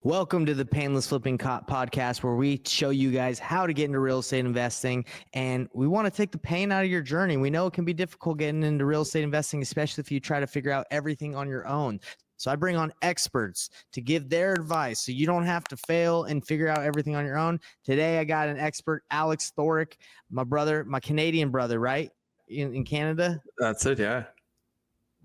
Welcome to the Payneless Flipping podcast, where we show you guys how to get into real estate investing, and we want to take the pain out of your journey. We know it can be difficult getting into real estate investing, especially if you try to figure out everything on your own. So I bring on experts to give their advice so you don't have to fail and figure out everything on your own. Today, I got an expert, Alex Thoric, my brother, my Canadian brother, right? In Canada? That's it, yeah.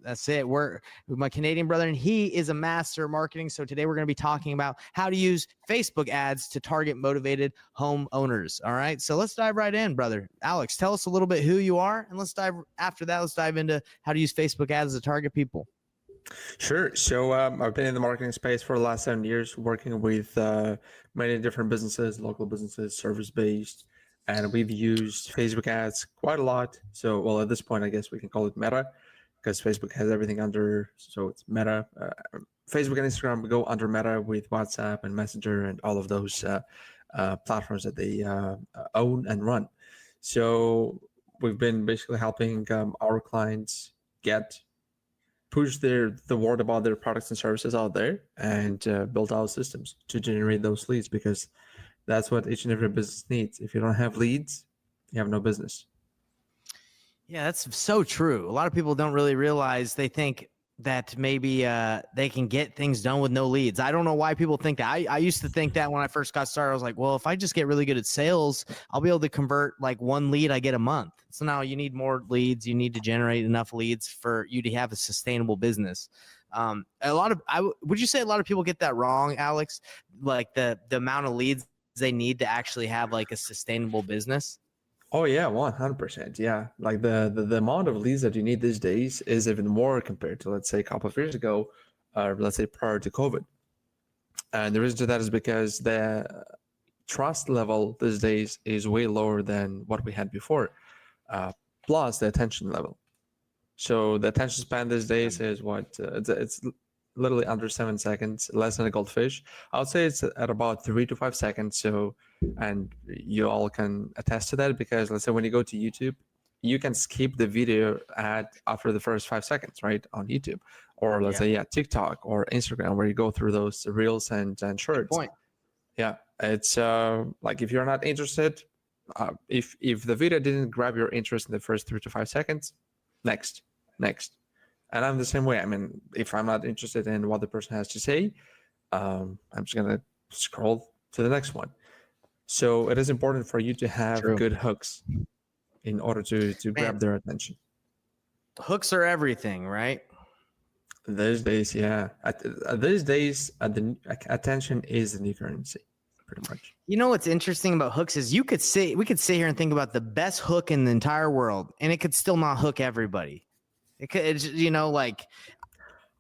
That's it. We're with my Canadian brother, and he is a master of marketing. So today we're going to be talking about how to use Facebook ads to target motivated homeowners. All right. So let's dive right in, brother. Alex, tell us a little bit who you are, and let's dive into how to use Facebook ads to target people. Sure. So I've been in the marketing space for the last 7 years, working with many different businesses, local businesses, service-based, and we've used Facebook ads quite a lot. So, well, at this point, I guess we can call it Meta, because Facebook has everything under, so it's Meta. Facebook and Instagram go under Meta with WhatsApp and Messenger and all of those platforms that they own and run. So we've been basically helping our clients push the word about their products and services out there and build out systems to generate those leads, because that's what each and every business needs. If you don't have leads, you have no business. Yeah, that's so true. A lot of people don't really realize, they think that maybe they can get things done with no leads. I don't know why people think that. I used to think that when I first got started. I was like, well, if I just get really good at sales, I'll be able to convert like one lead I get a month. So now you need more leads. You need to generate enough leads for you to have a sustainable business. Would you say a lot of people get that wrong, Alex? Like the amount of leads they need to actually have like a sustainable business? Oh yeah, 100%. Yeah, like the amount of leads that you need these days is even more compared to, let's say, a couple of years ago, let's say prior to COVID. And the reason to that is because the trust level these days is way lower than what we had before, plus the attention level. So the attention span these days is what? It's literally under 7 seconds, less than a goldfish. I would say it's at about 3 to 5 seconds. So, and you all can attest to that, because let's say when you go to YouTube, you can skip the video ad after the first 5 seconds, right, on YouTube, or let's say TikTok or Instagram, where you go through those reels and shorts. Good point. Yeah, it's like if you're not interested, if the video didn't grab your interest in the first 3 to 5 seconds, next. And I'm the same way. I mean, if I'm not interested in what the person has to say, I'm just going to scroll to the next one. So it is important for you to have good hooks in order to grab their attention. Hooks are everything, right? These days, yeah. These days, the attention is the new currency, pretty much. You know what's interesting about hooks is we could sit here and think about the best hook in the entire world, and it could still not hook everybody. It could,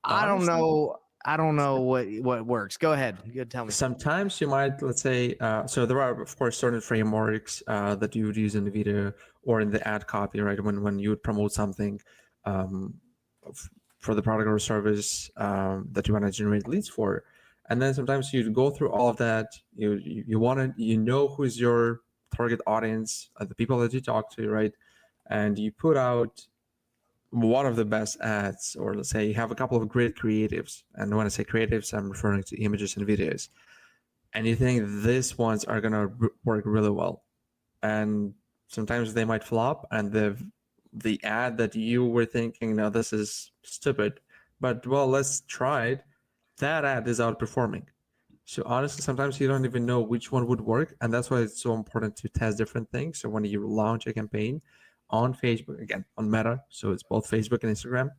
I don't know what works. Go ahead. Good, tell me. Sometimes you might, let's say, so there are, of course, certain frameworks that you would use in the video or in the ad copy, right? When you would promote something for the product or service that you want to generate leads for. And then sometimes you go through all of that. You know who's your target audience, the people that you talk to, right? And you put out one of the best ads, or let's say you have a couple of great creatives. And when I say creatives, I'm referring to images and videos. And you think these ones are going to work really well. And sometimes they might flop, and the ad that you were thinking, no, this is stupid, but well, let's try it. That ad is outperforming. So honestly, sometimes you don't even know which one would work. And that's why it's so important to test different things. So when you launch a campaign on Facebook, again, on Meta, so it's both Facebook and Instagram,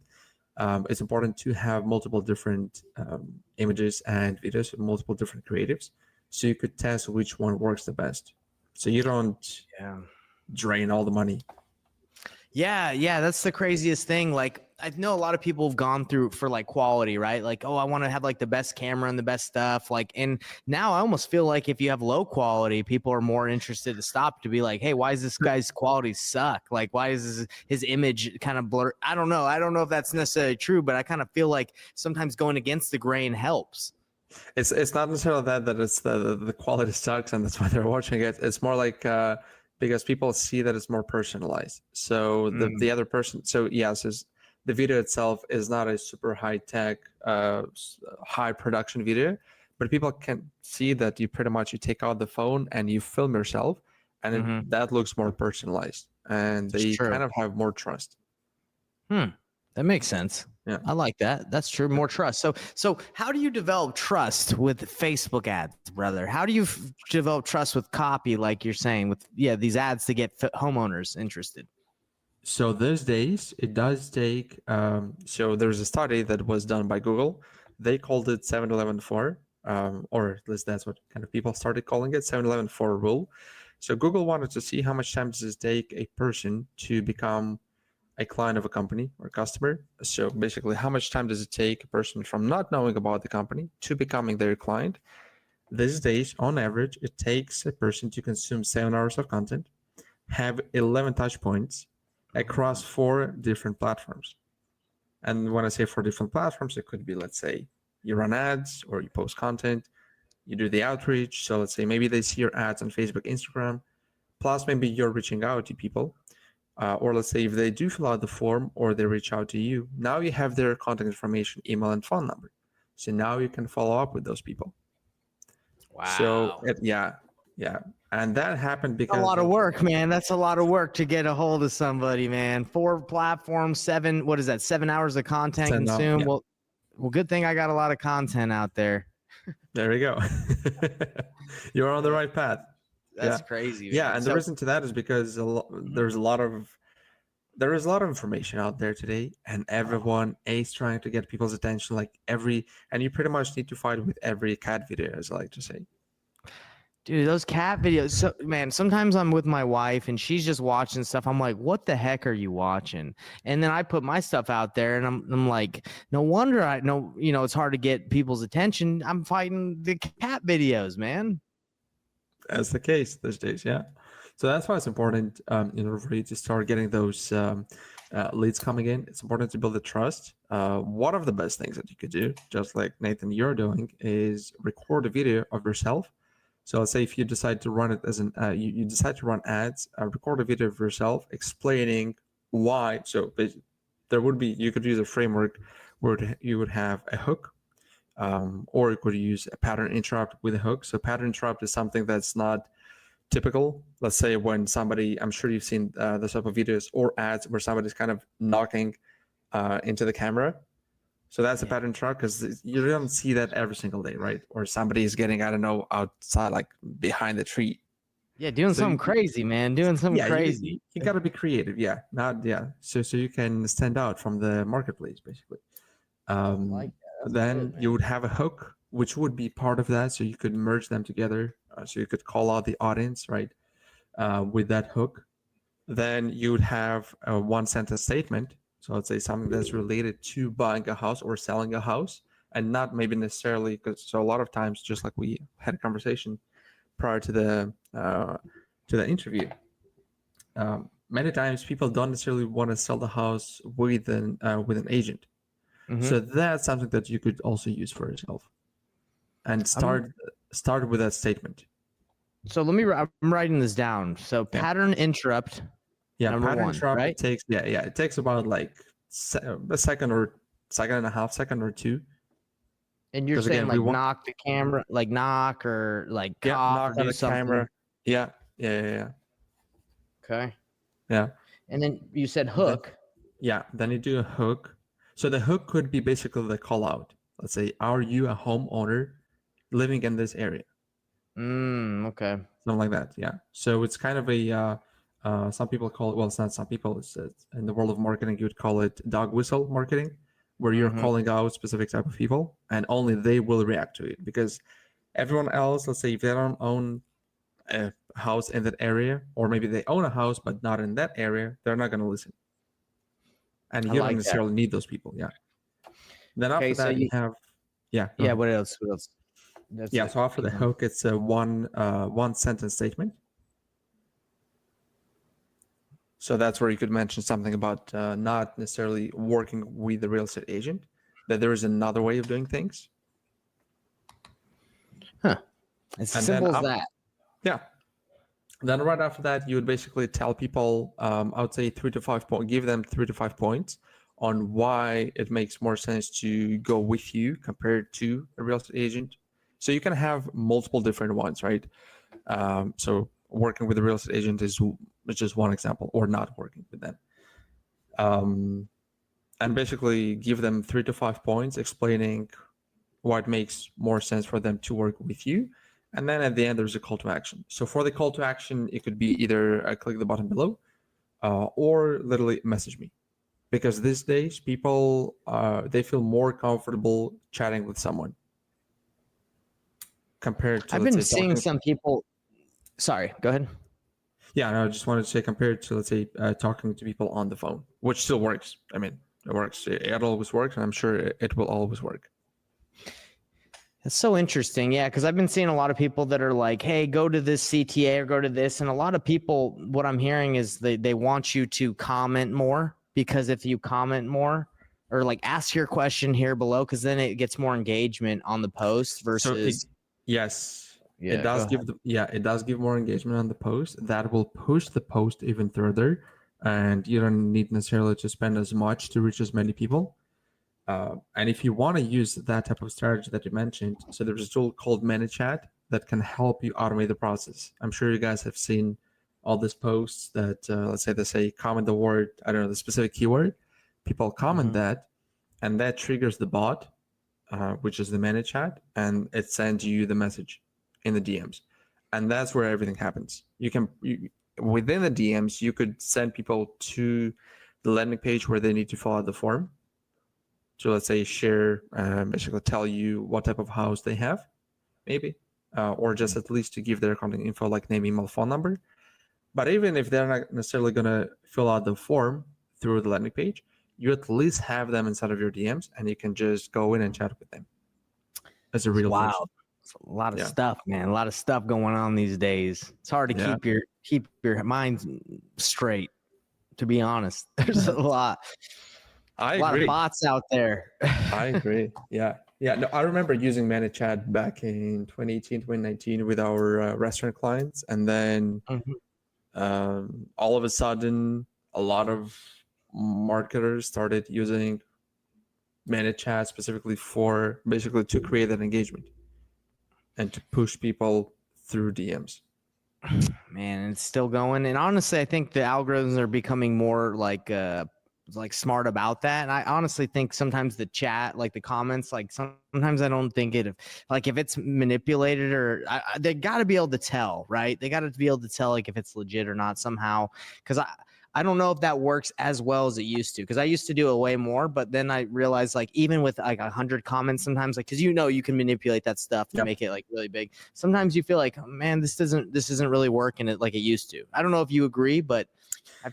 it's important to have multiple different images and videos with multiple different creatives, so you could test which one works the best, so you don't drain all the money. Yeah, that's the craziest thing. Like, I know a lot of people have gone through for like quality, right? Like, oh, I want to have like the best camera and the best stuff. Like, and now I almost feel like if you have low quality, people are more interested to stop to be like, hey, why is this guy's quality suck? Like, why is his image kind of blurred? I don't know if that's necessarily true, but I kind of feel like sometimes going against the grain helps. It's not necessarily that it's the quality sucks and that's why they're watching it. It's more like because people see that it's more personalized. So the other person, so yes, the video itself is not a super high tech, high production video, but people can see that you pretty much you take out the phone and you film yourself, and that looks more personalized, and It's they true. kind of have more trust. That makes sense. Yeah. I like that. That's true. More trust. So how do you develop trust with Facebook ads, brother? How do you develop trust with copy, like you're saying, with these ads to get homeowners interested? So these days it does take. So there's a study that was done by Google. They called it 7-11-4, or at least that's what kind of people started calling it, 7-11-4 rule. So Google wanted to see how much time does it take a person to become a client of a company or customer. So basically, how much time does it take a person from not knowing about the company to becoming their client? These days, on average, it takes a person to consume 7 hours of content, have 11 touch points across 4 different platforms. And when I say 4 different platforms, it could be, let's say, you run ads or you post content, you do the outreach. So let's say maybe they see your ads on Facebook, Instagram, plus maybe you're reaching out to people. Or let's say if they do fill out the form or they reach out to you, now you have their contact information, email, and phone number. So now you can follow up with those people. Wow. So yeah. And that happened because a lot of work, man. That's a lot of work to get a hold of somebody, man. 4 platforms, 7, what is that? 7 hours of content consumed. Yeah. Well, good thing I got a lot of content out there. There you go. You're on the right path. That's crazy, man. Yeah, and the reason to that is because there is a lot of information out there today, and everyone is trying to get people's attention. And you pretty much need to fight with every cat video, as I like to say. Dude, those cat videos. So, man, sometimes I'm with my wife and she's just watching stuff. I'm like, what the heck are you watching? And then I put my stuff out there and I'm like, no wonder I know, it's hard to get people's attention. I'm fighting the cat videos, man. That's the case these days, yeah. So that's why it's important, in order for you to start getting those leads coming in. It's important to build the trust. One of the best things that you could do, just like Nathan, you're doing, is record a video of yourself. So let's say if you decide to run it as you decide to run ads, record a video of yourself explaining why. So you could use a framework where you would have a hook, or you could use a pattern interrupt with a hook. So pattern interrupt is something that's not typical. Let's say when somebody, I'm sure you've seen this type of videos or ads where somebody's kind of knocking into the camera. So that's a pattern interrupt, because you don't see that every single day, right? Or somebody is getting, I don't know, outside, like behind the tree. Yeah, doing something crazy, man. Doing something crazy. You got to be creative. Yeah, So you can stand out from the marketplace, basically. Then you would have a hook, which would be part of that. So you could merge them together. So you could call out the audience, right? With that hook. Then you would have a 1-sentence statement. So let's say something that's related to buying a house or selling a house, and not maybe necessarily, so a lot of times, just like we had a conversation prior to the interview, many times people don't necessarily want to sell the house with an agent. So that's something that you could also use for yourself, and start with that statement. So I'm writing this down. So pattern interrupt. Yeah, Number pattern 1, interrupt, right? It takes about like a second and a half, second or 2. And you're saying knock the camera, like knock or like cough or do something. Camera. Yeah. Okay. Yeah. And then you said hook. Then you do a hook. So the hook could be basically the call out. Let's say, are you a homeowner living in this area? Okay. Something like that. Yeah. So it's kind of a some people call it, well, it's not some people, it's in the world of marketing, you would call it dog whistle marketing, where you're calling out specific type of people and only they will react to it, because everyone else, let's say if they don't own a house in that area, or maybe they own a house but not in that area, they're not going to listen. And you don't necessarily need those people. Yeah. Then after that, you have what else? So after the hook, it's a 1-sentence statement. So that's where you could mention something about not necessarily working with the real estate agent, that there is another way of doing things. It's as simple as that. Yeah. Then right after that, you would basically tell people, I would say 3 to 5 points, give them 3 to 5 points on why it makes more sense to go with you compared to a real estate agent. So you can have multiple different ones, right? So working with a real estate agent is just one example, or not working with them. And basically give them 3 to 5 points explaining what makes more sense for them to work with you. And then at the end, there's a call to action. So for the call to action, it could be either click the button below or literally message me. Because these days, people, they feel more comfortable chatting with someone compared to, I've been seeing some people. Sorry, go ahead. Yeah, no, I just wanted to say compared to, let's say, talking to people on the phone, which still works. I mean, it works. It always works, and I'm sure it will always work. That's so interesting. Yeah, because I've been seeing a lot of people that are like, hey, go to this CTA or go to this. And a lot of people, what I'm hearing is they want you to comment more, because if you comment more or like ask your question here below, because then it gets more engagement on the post versus. So yes, Yeah, it does give it does give more engagement on the post. That will push the post even further, and you don't need necessarily to spend as much to reach as many people. And if you want to use that type of strategy that you mentioned, so there's a tool called ManyChat that can help you automate the process. I'm sure you guys have seen all these posts that, let's say they say comment the word, I don't know, the specific keyword. People comment that, and that triggers the bot, which is the ManyChat, and it sends you the message in the DMs. And that's where everything happens. Within the DMs, you could send people to the landing page where they need to fill out the form. So let's say share, basically tell you what type of house they have, maybe, or just at least to give their contact info like name, email, phone number. But even if they're not necessarily going to fill out the form through the landing page, you at least have them inside of your DMs, and you can just go in and chat with them as a real person. Wow. It's a lot of stuff, man. A lot of stuff going on these days. It's hard to keep your mind straight, to be honest. There's a lot. A lot of bots out there. I agree. Yeah. No, I remember using ManyChat back in 2018, 2019 with our restaurant clients. And then all of a sudden, a lot of marketers started using ManyChat specifically for basically to create that engagement and to push people through DMs. Man, it's still going. And honestly, I think the algorithms are becoming more like smart about that. And I honestly think sometimes the chat, like the comments, like sometimes I don't think it, like if it's manipulated or they got to be able to tell, right? They got to be able to tell like if it's legit or not somehow. Cause I don't know if that works as well as it used to. Cause I used to do it way more, but then I realized like even with like 100 comments sometimes, like, cause you can manipulate that stuff to make it like really big. Sometimes you feel like, oh, man, this isn't really working it like it used to. I don't know if you agree, but I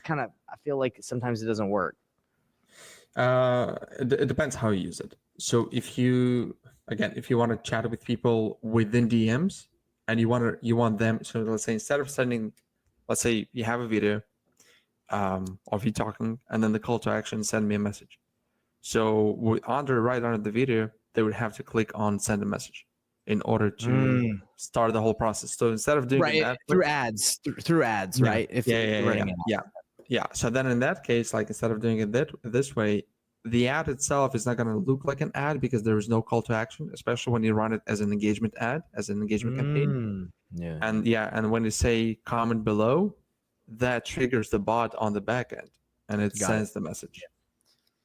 feel like sometimes it doesn't work. It depends how you use it. So if you want to chat with people within DMs and you want them, so let's say instead of sending, let's say you have a video of you talking and then the call to action, send me a message. So right under the video, they would have to click on send a message in order to start the whole process. So instead of doing that through ads, right? Yeah. So then in that case, like instead of doing it this way, the ad itself is not going to look like an ad because there is no call to action, especially when you run it as an engagement ad, as an engagement campaign. Yeah. And when you say comment below, that triggers the bot on the back end and it sends the message. Yeah.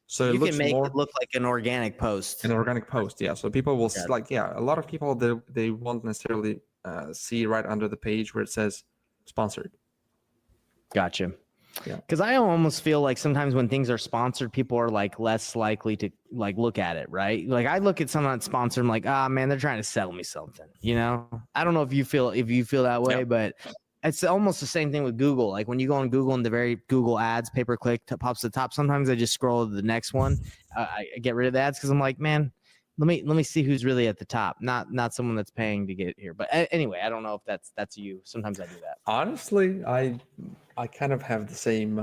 So you can make it look like an organic post. An organic post, yeah. So people will a lot of people they won't necessarily see right under the page where it says sponsored. Gotcha. Yeah. Because I almost feel like sometimes when things are sponsored, people are like less likely to like look at it, right? Like I look at someone that's sponsored, I'm like, man, they're trying to sell me something, I don't know if you feel that way, but it's almost the same thing with Google. Like when you go on Google and the very Google ads, pay per click pops to the top. Sometimes I just scroll to the next one. I get rid of the ads because I'm like, man, let me see who's really at the top, not someone that's paying to get here. But anyway, I don't know if that's you. Sometimes I do that. Honestly, I kind of have the same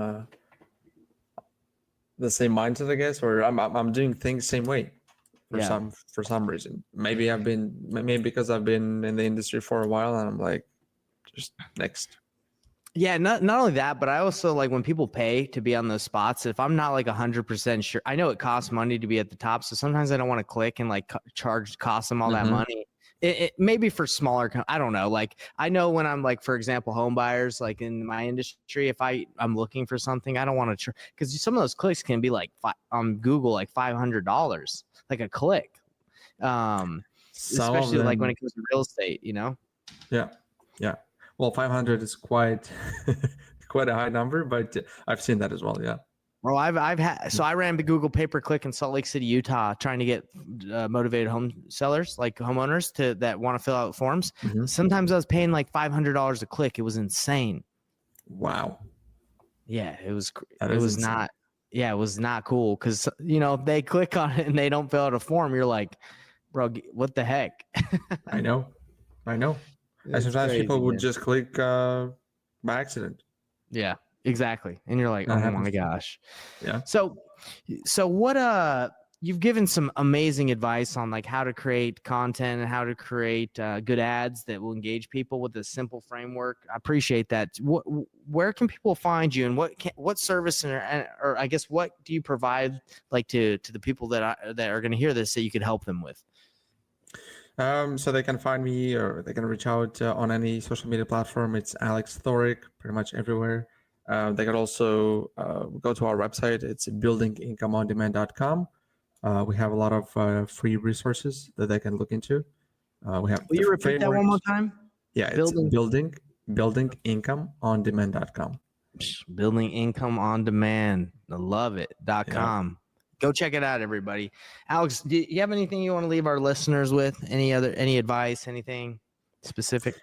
mindset, I guess, or I'm doing things same way for some reason. Maybe because I've been in the industry for a while and I'm like, just next. Yeah, not only that, but I also like when people pay to be on those spots. If I'm not like 100% sure, I know it costs money to be at the top, so sometimes I don't want to click and like cost them all that money. maybe for smaller, I don't know. Like I know when I'm like, for example, home buyers, like in my industry, if I'm looking for something, I don't want to, because some of those clicks can be like on Google, like $500, like a click. Some of Especially like when them, it comes to real estate, you know? yeah, yeah. Well, 500 is quite quite a high number, but I've seen that as well. Yeah. Well, I've had, so I ran the Google pay-per-click in Salt Lake City, Utah, trying to get motivated home sellers, like homeowners, that want to fill out forms. Mhm. Sometimes I was paying like $500 a click. It was insane. Wow. Yeah, it was Insane. not. Yeah, it was not cool because if they click on it and they don't fill out a form, you're like, bro, what the heck? I know. And It's sometimes crazy, people would man. just click by accident. Yeah, exactly. And you're like, That oh happens my too. gosh. Yeah. So what you've given some amazing advice on like how to create content and how to create good ads that will engage people with a simple framework. I appreciate that. Where can people find you, and what service or I guess what do you provide like to the people that are going to hear this that you could help them with? So they can find me, or they can reach out on any social media platform. It's Alex Thoric, pretty much everywhere. They can also go to our website. It's buildingincomeondemand.com. We have a lot of free resources that they can look into. We have Will you repeat that one more time? Yeah, it's buildingincomeondemand.com. Building income on demand. I love it. .com. Go check it out, everybody. Alex, do you have anything you want to leave our listeners with? Any advice, anything specific?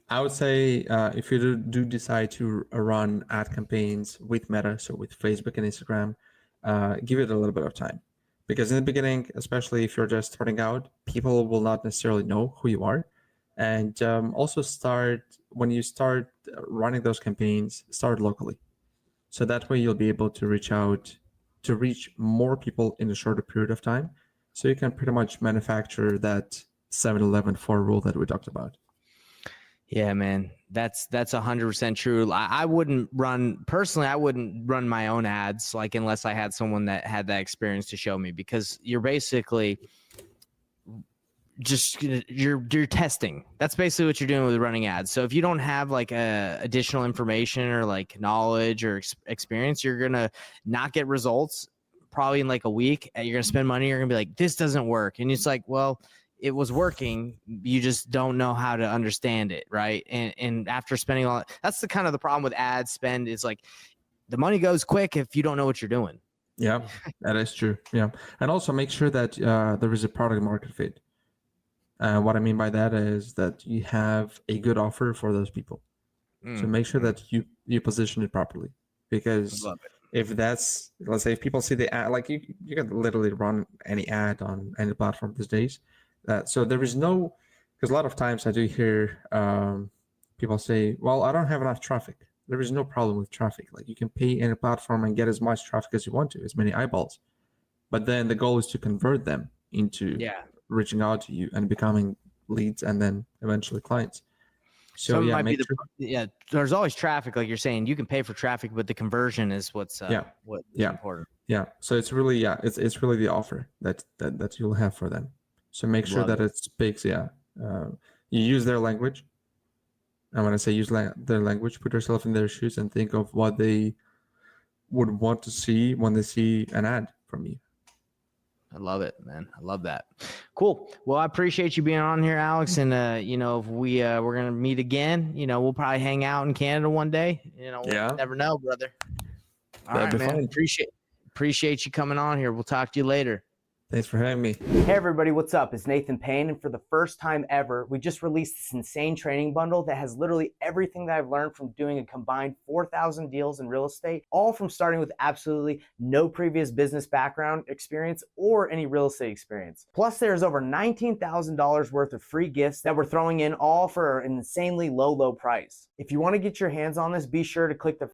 I would say if you do decide to run ad campaigns with Meta, so with Facebook and Instagram, give it a little bit of time. Because in the beginning, especially if you're just starting out, people will not necessarily know who you are. And also when you start running those campaigns, start locally. So that way you'll be able to reach more people in a shorter period of time. So you can pretty much manufacture that 7-11 4 rule that we talked about. Yeah, man, that's 100% true. I wouldn't run my own ads, like unless I had someone that had that experience to show me, because you're basically just you're testing. That's basically what you're doing with running ads. So if you don't have like additional information or like knowledge or experience, you're gonna not get results probably in like a week. You're gonna spend money. You're gonna be like, this doesn't work, and it's like, well, it was working. You just don't know how to understand it, right? And after spending that's the kind of the problem with ad spend, is like the money goes quick if you don't know what you're doing. Yeah, that is true. Yeah, and also make sure that there is a product market fit. What I mean by that is that you have a good offer for those people. So make sure that you position it properly, because if that's, let's say, if people see the ad, like you can literally run any ad on any platform these days. So there is no, because a lot of times I do hear people say, well, I don't have enough traffic. There is no problem with traffic. Like you can pay any platform and get as much traffic as you want to, as many eyeballs. But then the goal is to convert them into reaching out to you and becoming leads and then eventually clients. So yeah, there's always traffic, like you're saying. You can pay for traffic, but the conversion is what's important. Yeah. So it's really it's really the offer that you'll have for them. So make sure that it speaks. You use their language. And when I say use their language, put yourself in their shoes and think of what they would want to see when they see an ad from you. I love it, man. I love that. Cool. Well, I appreciate you being on here, Alex. And if we're gonna meet again, we'll probably hang out in Canada one day. We'll never know, brother. All right, man. Appreciate you coming on here. We'll talk to you later. Thanks for having me. Hey everybody, what's up? It's Nathan Payne, and for the first time ever, we just released this insane training bundle that has literally everything that I've learned from doing a combined 4,000 deals in real estate, all from starting with absolutely no previous business background experience or any real estate experience. Plus, there's over $19,000 worth of free gifts that we're throwing in, all for an insanely low price. If you want to get your hands on this, be sure to click the